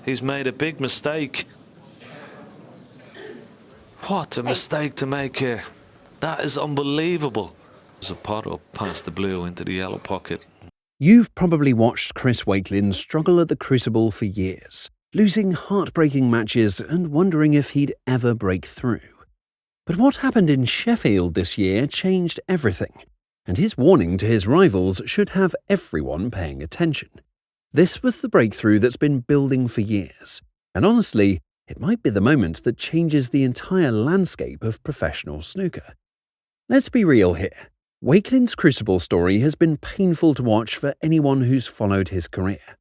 He's made a big mistake. What a mistake to make here. That is unbelievable. There's a pot up past the blue into the yellow pocket. You've probably watched Chris Wakelin struggle at the Crucible for years, losing heartbreaking matches and wondering if he'd ever break through. But what happened in Sheffield this year changed everything, and his warning to his rivals should have everyone paying attention. This was the breakthrough that's been building for years, and honestly, it might be the moment that changes the entire landscape of professional snooker. Let's be real here. Wakelin's Crucible story has been painful to watch for anyone who's followed his career.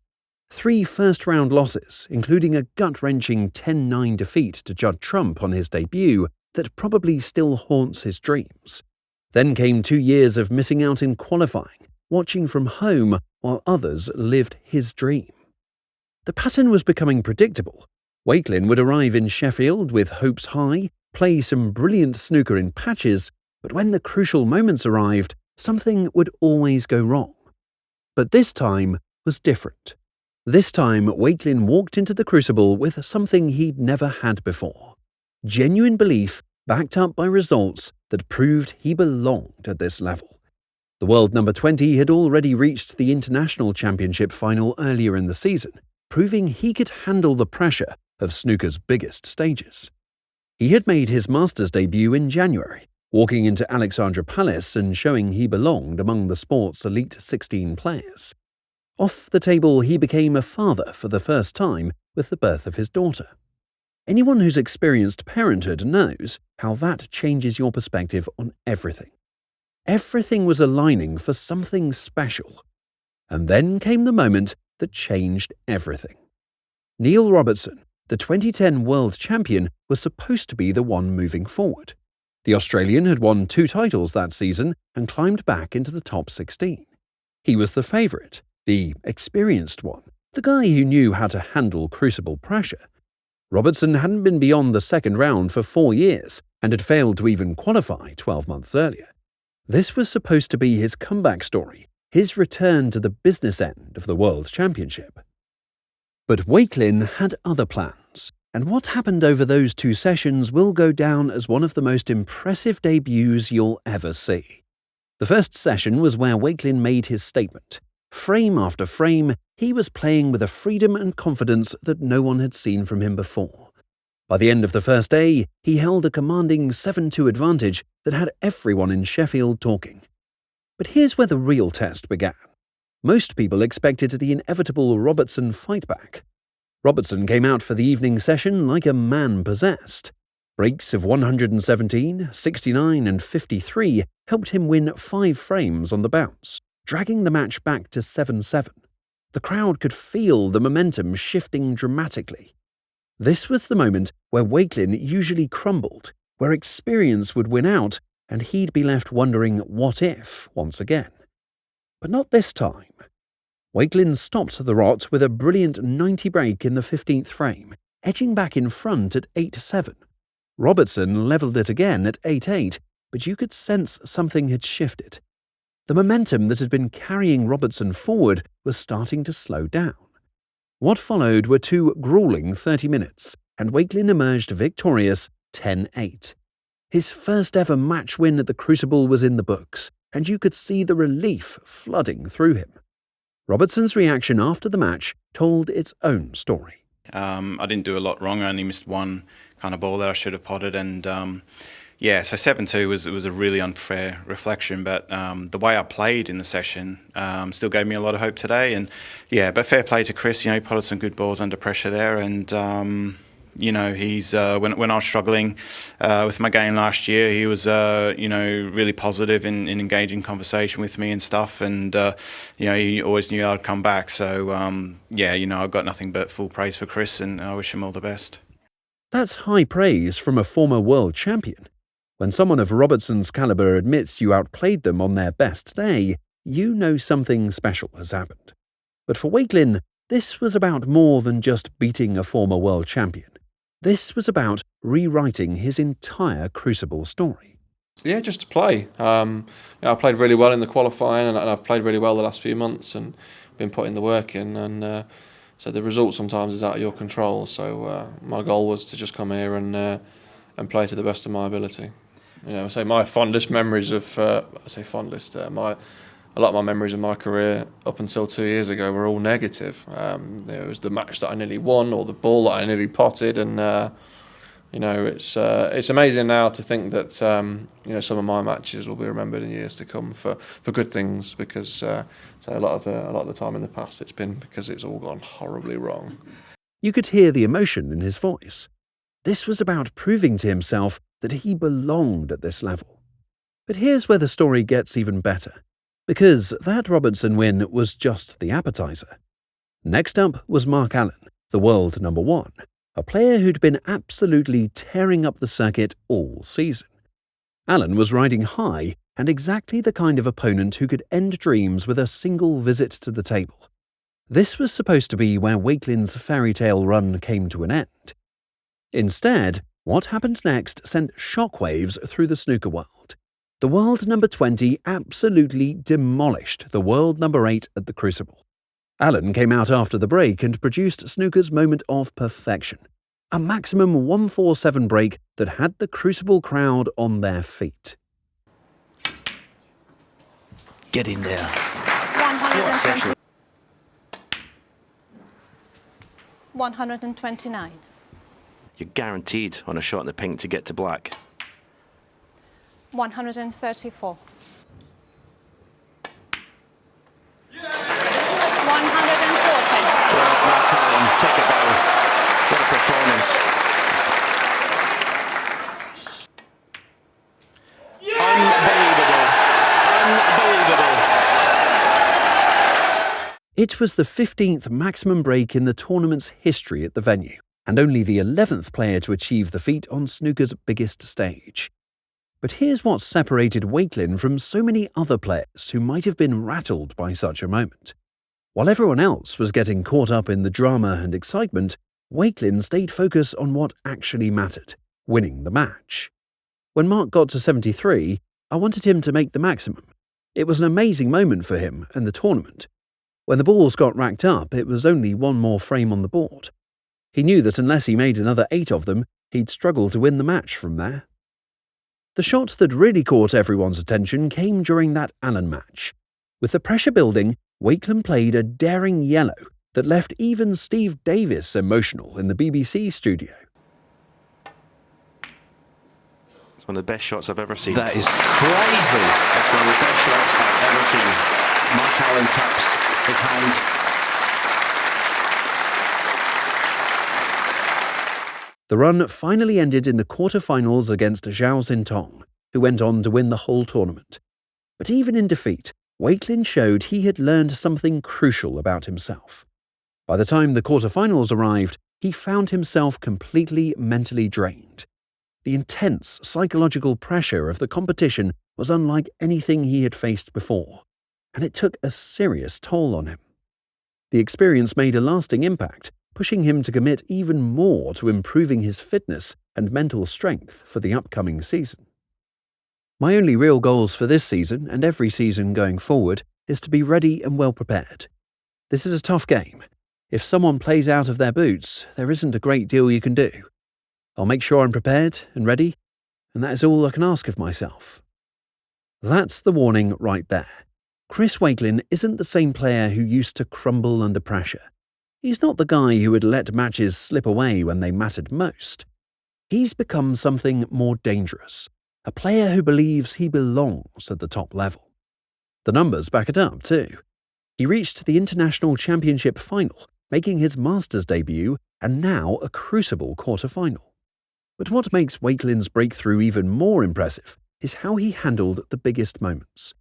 3 first-round losses, including a gut-wrenching 10-9 defeat to Judd Trump on his debut that probably still haunts his dreams. Then came 2 years of missing out in qualifying, watching from home while others lived his dream. The pattern was becoming predictable. Wakelin would arrive in Sheffield with hopes high, play some brilliant snooker in patches, but when the crucial moments arrived, something would always go wrong. But this time was different. This time, Wakelin walked into the Crucible with something he'd never had before. Genuine belief backed up by results that proved he belonged at this level. The world number 20 had already reached the International Championship final earlier in the season, proving he could handle the pressure of snooker's biggest stages. He had made his Masters debut in January, walking into Alexandra Palace and showing he belonged among the sport's elite 16 players. Off the table, he became a father for the first time with the birth of his daughter. Anyone who's experienced parenthood knows how that changes your perspective on everything. Everything was aligning for something special. And then came the moment that changed everything. Neil Robertson, the 2010 world champion, was supposed to be the one moving forward. The Australian had won 2 titles that season and climbed back into the top 16. He was the favourite, the experienced one, the guy who knew how to handle Crucible pressure. Robertson hadn't been beyond the second round for 4 years and had failed to even qualify 12 months earlier. This was supposed to be his comeback story, his return to the business end of the World Championship. But Wakelin had other plans, and what happened over those 2 sessions will go down as one of the most impressive debuts you'll ever see. The first session was where Wakelin made his statement. Frame after frame, he was playing with a freedom and confidence that no one had seen from him before. By the end of the first day, he held a commanding 7-2 advantage that had everyone in Sheffield talking. But here's where the real test began. Most people expected the inevitable Robertson fight back. Robertson came out for the evening session like a man possessed. Breaks of 117, 69 and 53 helped him win 5 frames on the bounce, dragging the match back to 7-7. The crowd could feel the momentum shifting dramatically. This was the moment where Wakelin usually crumbled, where experience would win out and he'd be left wondering what if once again. But not this time. Wakelin stopped the rot with a brilliant 90 break in the 15th frame, edging back in front at 8-7. Robertson levelled it again at 8-8, but you could sense something had shifted. The momentum that had been carrying Robertson forward was starting to slow down. What followed were 2 gruelling 30 minutes, and Wakelin emerged victorious 10-8. His first ever match win at the Crucible was in the books, and you could see the relief flooding through him. Robertson's reaction after the match told its own story. I didn't do a lot wrong. I only missed one kind of ball that I should have potted, and so 7-2 was a really unfair reflection. But the way I played in the session still gave me a lot of hope today. And but fair play to Chris. He potted some good balls under pressure there, and he's when I was struggling with my game last year, he was really positive in engaging conversation with me and stuff, and he always knew I'd come back. So I've got nothing but full praise for Chris, and I wish him all the best. That's high praise from a former world champion. When someone of Robertson's caliber admits you outplayed them on their best day, you know something special has happened. But for Wakelin, this was about more than just beating a former world champion. This was about rewriting his entire Crucible story. Yeah, just to play. I played really well in the qualifying, and I've played really well the last few months and been putting the work in. And So the result sometimes is out of your control. So my goal was to just come here and play to the best of my ability. You know, I say my fondest memories of a lot of my memories of my career up until 2 years ago were all negative. It was the match that I nearly won, or the ball that I nearly potted, and you know, it's amazing now to think that you know, some of my matches will be remembered in years to come for good things, because so a lot of the time in the past it's been because it's all gone horribly wrong. You could hear the emotion in his voice. This was about proving to himself that he belonged at this level. But here's where the story gets even better, because that Robertson win was just the appetizer. Next up was Mark Allen, the world number 1, a player who'd been absolutely tearing up the circuit all season. Allen was riding high and exactly the kind of opponent who could end dreams with a single visit to the table. This was supposed to be where Wakelin's fairy tale run came to an end. Instead, what happened next sent shockwaves through the snooker world. The world number 20 absolutely demolished the world number 8 at the Crucible. Allen came out after the break and produced snooker's moment of perfection, a maximum 147 break that had the Crucible crowd on their feet. Get in there. 120. 129. You're guaranteed on a shot in the pink to get to black. 134. 140. Well, Mark Allen, take a bow. What a performance. Unbelievable. Unbelievable. It was the 15th maximum break in the tournament's history at the venue, and only the 11th player to achieve the feat on snooker's biggest stage. But here's what separated Wakelin from so many other players who might have been rattled by such a moment. While everyone else was getting caught up in the drama and excitement, Wakelin stayed focused on what actually mattered, winning the match. When Mark got to 73, I wanted him to make the maximum. It was an amazing moment for him and the tournament. When the balls got racked up, it was only one more frame on the board. He knew that unless he made another 8 of them, he'd struggle to win the match from there. The shot that really caught everyone's attention came during that Allen match. With the pressure building, Wakelin played a daring yellow that left even Steve Davis emotional in the BBC studio. It's one of the best shots I've ever seen. That is crazy. That's one of the best shots I've ever seen. Mark Allen taps his hand. The run finally ended in the quarter-finals against Zhao Xintong, who went on to win the whole tournament. But even in defeat, Wakelin showed he had learned something crucial about himself. By the time the quarter-finals arrived, he found himself completely mentally drained. The intense psychological pressure of the competition was unlike anything he had faced before, and it took a serious toll on him. The experience made a lasting impact, pushing him to commit even more to improving his fitness and mental strength for the upcoming season. My only real goals for this season, and every season going forward, is to be ready and well prepared. This is a tough game. If someone plays out of their boots, there isn't a great deal you can do. I'll make sure I'm prepared and ready, and that is all I can ask of myself. That's the warning right there. Chris Wakelin isn't the same player who used to crumble under pressure. He's not the guy who would let matches slip away when they mattered most. He's become something more dangerous, a player who believes he belongs at the top level. The numbers back it up too. He reached the International Championship final, making his Masters debut and now a Crucible quarter-final. But what makes Wakelin's breakthrough even more impressive is how he handled the biggest moments.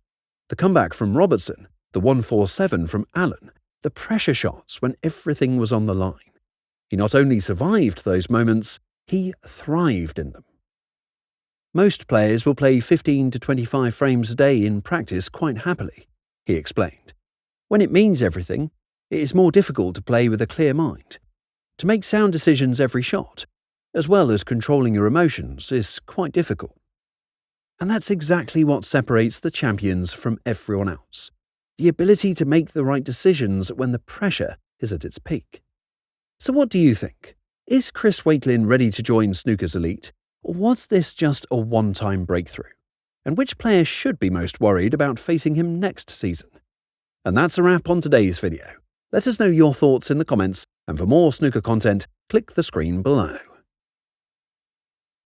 The comeback from Robertson, the 147 from Allen, the pressure shots when everything was on the line. He not only survived those moments, he thrived in them. Most players will play 15 to 25 frames a day in practice quite happily, he explained. When it means everything, it is more difficult to play with a clear mind. To make sound decisions every shot, as well as controlling your emotions, is quite difficult. And that's exactly what separates the champions from everyone else. The ability to make the right decisions when the pressure is at its peak. So what do you think? Is Chris Wakelin ready to join snooker's elite, or was this just a one-time breakthrough? And which player should be most worried about facing him next season? And that's a wrap on today's video. Let us know your thoughts in the comments, and for more snooker content, click the screen below.